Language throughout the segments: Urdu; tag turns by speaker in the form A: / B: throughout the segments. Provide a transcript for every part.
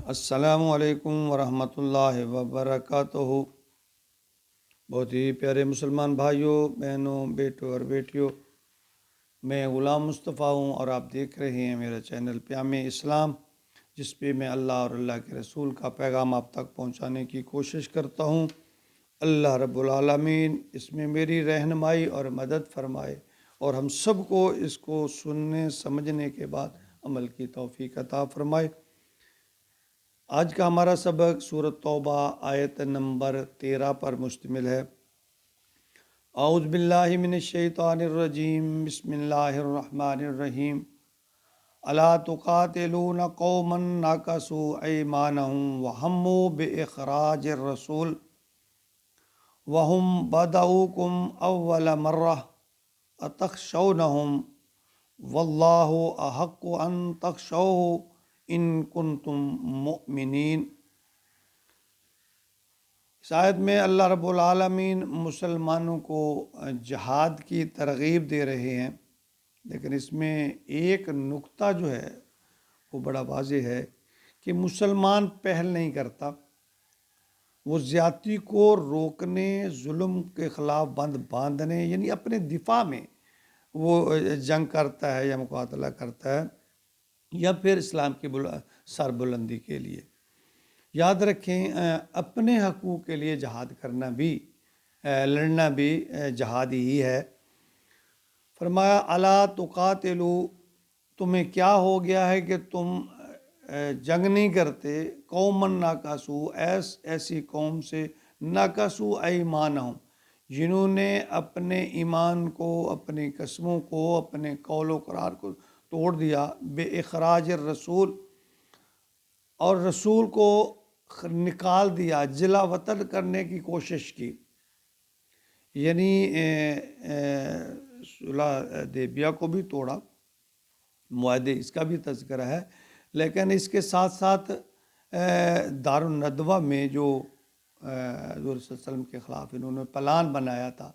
A: السلام علیکم ورحمۃ اللہ وبرکاتہ۔ بہت ہی پیارے مسلمان بھائیوں، بہنوں، بیٹوں اور بیٹیوں، میں غلام مصطفیٰ ہوں اور آپ دیکھ رہے ہیں میرا چینل پیام اسلام، جس پہ میں اللہ اور اللہ کے رسول کا پیغام آپ تک پہنچانے کی کوشش کرتا ہوں۔ اللہ رب العالمین اس میں میری رہنمائی اور مدد فرمائے اور ہم سب کو اس کو سننے سمجھنے کے بعد عمل کی توفیق عطا فرمائے۔ آج کا ہمارا سبق سورۃ توبہ آیت نمبر 13 پر مشتمل ہے۔ اعوذ باللہ من الشیطان الرجیم، بسم اللہ الرحمن الرحیم۔ الا تقاتلون قوما نکثوا ایمانهم وہموا باخراج الرسول وهم بدؤوکم اول مرہ اتخشونهم واللہ احق ان تخشوہ ان کنتم مؤمنین۔ اس آیت میں اللہ رب العالمین مسلمانوں کو جہاد کی ترغیب دے رہے ہیں، لیکن اس میں ایک نقطہ جو ہے وہ بڑا واضح ہے کہ مسلمان پہل نہیں کرتا، وہ زیادتی کو روکنے، ظلم کے خلاف بند باندھنے یعنی اپنے دفاع میں وہ جنگ کرتا ہے یا مقاتلہ کرتا ہے، یا پھر اسلام کی سربلندی کے لیے۔ یاد رکھیں، اپنے حقوق کے لیے جہاد کرنا بھی، لڑنا بھی جہاد ہی ہے۔ فرمایا الا تقاتلو، تمہیں کیا ہو گیا ہے کہ تم جنگ نہیں کرتے، قومن نکثوا، ایسی قوم سے، نکثوا ایمانہم، جنہوں نے اپنے ایمان کو، اپنی قسموں کو، اپنے قول و قرار کو توڑ دیا، بے اخراج الرسول، اور رسول کو نکال دیا، جلا وطن کرنے کی کوشش کی، یعنی صلح حدیبیہ کو بھی توڑا، معاہدے اس کا بھی تذکرہ ہے، لیکن اس کے ساتھ ساتھ دار الندوہ میں جو حضور صلی اللہ علیہ وسلم کے خلاف انہوں نے پلان بنایا تھا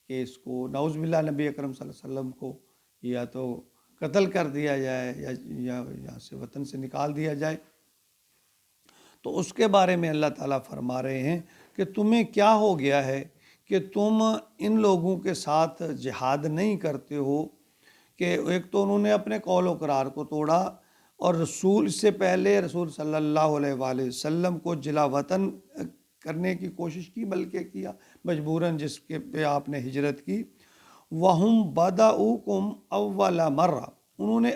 A: کہ اس کو نعوذ باللہ نبی اکرم صلی اللہ علیہ وسلم کو یا تو قتل کر دیا جائے یا یہاں سے وطن سے نکال دیا جائے، تو اس کے بارے میں اللہ تعالیٰ فرما رہے ہیں کہ تمہیں کیا ہو گیا ہے کہ تم ان لوگوں کے ساتھ جہاد نہیں کرتے ہو، کہ ایک تو انہوں نے اپنے قول و قرار کو توڑا، اور رسول اس سے پہلے رسول صلی اللہ علیہ وآلہ وسلم کو جلا وطن کرنے کی کوشش کی، بلکہ کیا مجبوراً، جس کے پہ آپ نے ہجرت کی۔ وَهُمْ بَدَؤُوكُمْ أَوَّلَ مَرَّةٍ، انہوں نے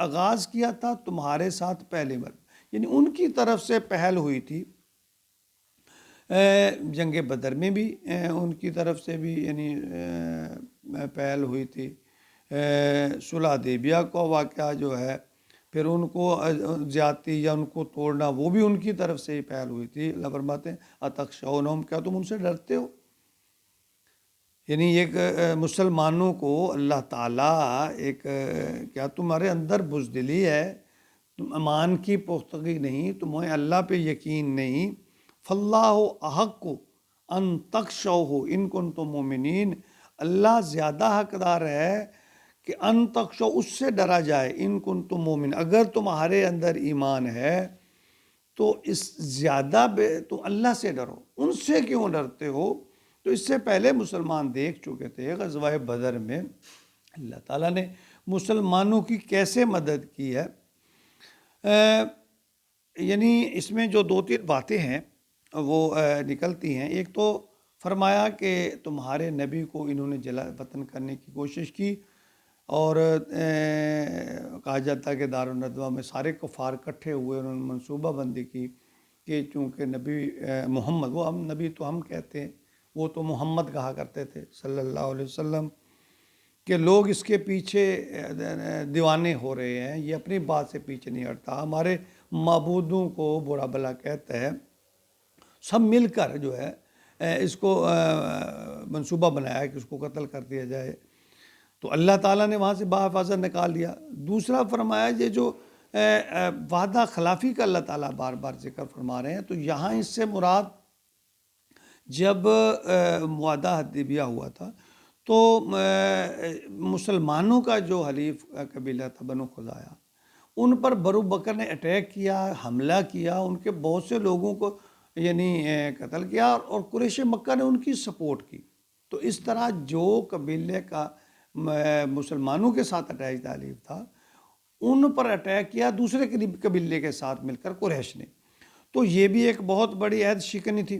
A: آغاز کیا تھا تمہارے ساتھ پہلے مرتبہ، یعنی ان کی طرف سے پہل ہوئی تھی۔ جنگ بدر میں بھی ان کی طرف سے بھی یعنی پہل ہوئی تھی۔ صلح حدیبیہ کا واقعہ جو ہے، پھر ان کو زیادتی یا ان کو توڑنا، وہ بھی ان کی طرف سے ہی پہل ہوئی تھی۔ اللہ فرماتے ہیں اتخشونہم، کیا تم ان سے ڈرتے ہو؟ یعنی ایک مسلمانوں کو اللہ تعالیٰ کیا تمہارے اندر بزدلی ہے، تم ایمان کی پختگی نہیں، تمہیں اللہ پہ یقین نہیں، فاللہ احق ان تخشوہ ان کنتم مومنین، اللہ زیادہ حقدار ہے کہ ان تخشو، اس سے ڈرا جائے، ان کنتم مومن، اگر تمہارے اندر ایمان ہے تو اس زیادہ تم اللہ سے ڈرو، ان سے کیوں ڈرتے ہو؟ تو اس سے پہلے مسلمان دیکھ چکے تھے غزوہ بدر میں اللہ تعالیٰ نے مسلمانوں کی کیسے مدد کی ہے۔ یعنی اس میں جو دو تین باتیں ہیں وہ نکلتی ہیں۔ ایک تو فرمایا کہ تمہارے نبی کو انہوں نے جلا وطن کرنے کی کوشش کی، اور کہا جاتا ہے کہ دار الندوہ میں سارے کفار اکٹھے ہوئے، انہوں نے منصوبہ بندی کی کہ چونکہ نبی محمد، وہ ہم نبی تو ہم کہتے ہیں، وہ تو محمد کہا کرتے تھے صلی اللہ علیہ وسلم، کہ لوگ اس کے پیچھے دیوانے ہو رہے ہیں، یہ اپنی بات سے پیچھے نہیں ہٹتا، ہمارے معبودوں کو برا بھلا کہتا ہے، سب مل کر جو ہے اس کو منصوبہ بنایا کہ اس کو قتل کر دیا جائے، تو اللہ تعالیٰ نے وہاں سے بحفاظت نکال دیا۔ دوسرا فرمایا یہ جو وعدہ خلافی کا اللہ تعالیٰ بار بار ذکر فرما رہے ہیں، تو یہاں اس سے مراد جب معاہدہ حدیبیہ ہوا تھا تو مسلمانوں کا جو حلیف قبیلہ تھا بنو خزاعہ، ان پر بنو بکر نے اٹیک کیا، حملہ کیا، ان کے بہت سے لوگوں کو یعنی قتل کیا، اور قریش مکہ نے ان کی سپورٹ کی۔ تو اس طرح جو قبیلے کا مسلمانوں کے ساتھ اٹیچ تعلیف تھا، ان پر اٹیک کیا دوسرے قبیلے کے ساتھ مل کر قریش نے۔ تو یہ بھی ایک بہت بڑی عہد شکنی تھی،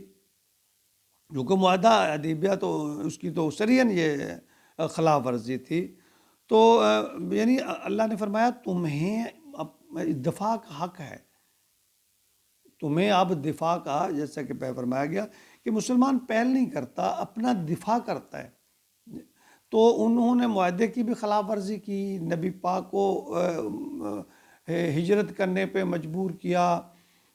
A: جو کہ معاہدہ حدیبیہ تو اس کی تو سرین یہ خلاف ورزی تھی۔ تو یعنی اللہ نے فرمایا تمہیں دفاع کا حق ہے، تمہیں اب دفاع کا، جیسا کہ پہلے فرمایا گیا کہ مسلمان پہل نہیں کرتا، اپنا دفاع کرتا ہے۔ تو انہوں نے معاہدے کی بھی خلاف ورزی کی، نبی پاک کو ہجرت کرنے پہ مجبور کیا،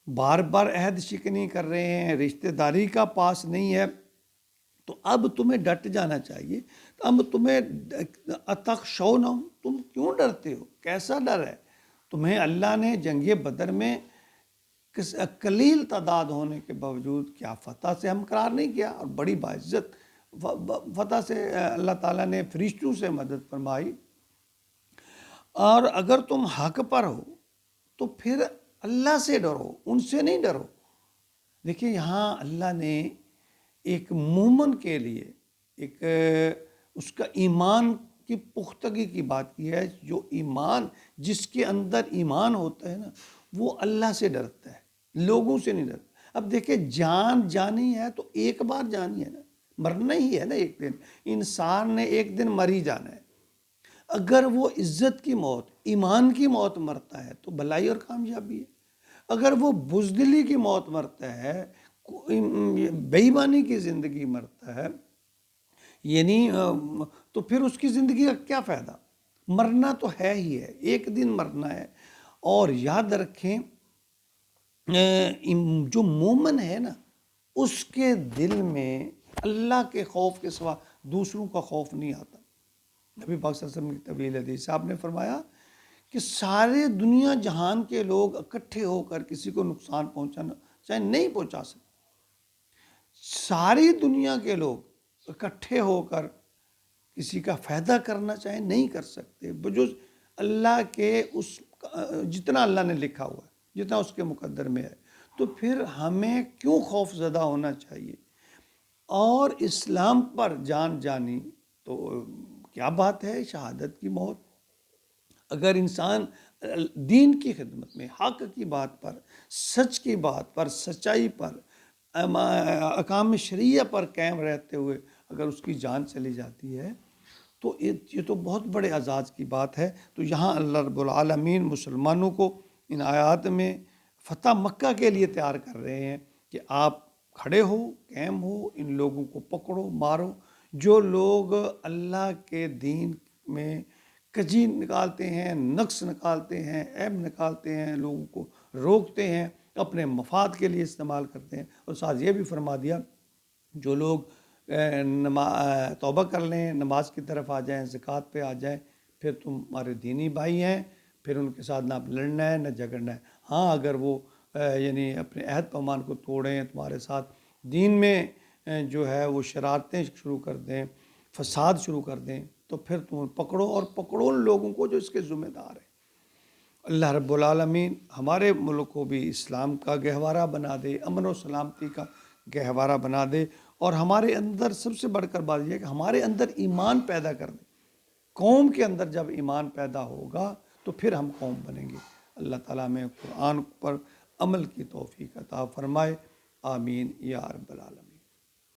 A: بار بار عہد شکنی کر رہے ہیں، رشتہ داری کا پاس نہیں ہے۔ تو اب تمہیں ڈٹ جانا چاہیے۔ اب تمہیں اتخشونہم، تم کیوں ڈرتے ہو؟ کیسا ڈر ہے تمہیں؟ اللہ نے جنگ بدر میں قلیل تعداد ہونے کے باوجود کیا فتح سے ہمقرار نہیں کیا، اور بڑی باعزت فتح سے اللہ تعالیٰ نے فرشتوں سے مدد فرمائی۔ اور اگر تم حق پر ہو تو پھر اللہ سے ڈرو، ان سے نہیں ڈرو۔ دیکھیے یہاں اللہ نے ایک مومن کے لیے ایک اس کا ایمان کی پختگی کی بات کی ہے۔ جو ایمان، جس کے اندر ایمان ہوتا ہے نا، وہ اللہ سے ڈرتا ہے، لوگوں سے نہیں ڈرتا۔ اب دیکھیں جان جانی ہے تو ایک بار جانی ہے نا، مرنا ہی ہے نا ایک دن، انسان نے ایک دن مر ہی جانا ہے۔ اگر وہ عزت کی موت، ایمان کی موت مرتا ہے تو بھلائی اور کامیابی ہے۔ اگر وہ بزدلی کی موت مرتا ہے، بے ایمانی کی زندگی مرتا ہے، یعنی تو پھر اس کی زندگی کا کیا فائدہ؟ مرنا تو ہے ہی ہے، ایک دن مرنا ہے۔ اور یاد رکھیں جو مومن ہے نا، اس کے دل میں اللہ کے خوف کے سوا دوسروں کا خوف نہیں آتا۔ نبی پاک صلی اللہ علیہ وسلم کی طویل حدیث آپ نے فرمایا کہ سارے دنیا جہان کے لوگ اکٹھے ہو کر کسی کو نقصان پہنچانا چاہے نہیں پہنچا سکتے، ساری دنیا کے لوگ اکٹھے ہو کر کسی کا فائدہ کرنا چاہے نہیں کر سکتے، بجز اللہ کے اس جتنا اللہ نے لکھا ہوا ہے، جتنا اس کے مقدر میں ہے۔ تو پھر ہمیں کیوں خوف زدہ ہونا چاہیے؟ اور اسلام پر جان جانی تو کیا بات ہے، شہادت کی موت۔ اگر انسان دین کی خدمت میں، حق کی بات پر، سچ کی بات پر، سچائی پر، احکام شریعہ پر قائم رہتے ہوئے اگر اس کی جان چلی جاتی ہے تو یہ تو بہت بڑے اعزاز کی بات ہے۔ تو یہاں اللہ رب العالمین مسلمانوں کو ان آیات میں فتح مکہ کے لیے تیار کر رہے ہیں کہ آپ کھڑے ہو، قائم ہو، ان لوگوں کو پکڑو، مارو، جو لوگ اللہ کے دین میں کجی نکالتے ہیں، نقص نکالتے ہیں، عیب نکالتے ہیں، لوگوں کو روکتے ہیں، اپنے مفاد کے لیے استعمال کرتے ہیں۔ اور ساتھ یہ بھی فرما دیا جو لوگ توبہ کر لیں، نماز کی طرف آ جائیں، زکوٰۃ پہ آ جائیں، پھر تم ہمارے دینی بھائی ہیں، پھر ان کے ساتھ نہ لڑنا ہے نہ جھگڑنا ہے۔ ہاں اگر وہ یعنی اپنے عہد پیمان کو توڑیں، تمہارے ساتھ دین میں جو ہے وہ شرارتیں شروع کر دیں، فساد شروع کر دیں، تو پھر تم پکڑو، اور پکڑو ان لوگوں کو جو اس کے ذمہ دار ہیں۔ اللہ رب العالمین ہمارے ملک کو بھی اسلام کا گہوارہ بنا دے، امن و سلامتی کا گہوارہ بنا دے، اور ہمارے اندر سب سے بڑھ کر بات یہ ہے کہ ہمارے اندر ایمان پیدا کر دے۔ قوم کے اندر جب ایمان پیدا ہوگا تو پھر ہم قوم بنیں گے۔ اللہ تعالیٰ میں قرآن پر عمل کی توفیق عطا فرمائے، آمین یا رب العالمین۔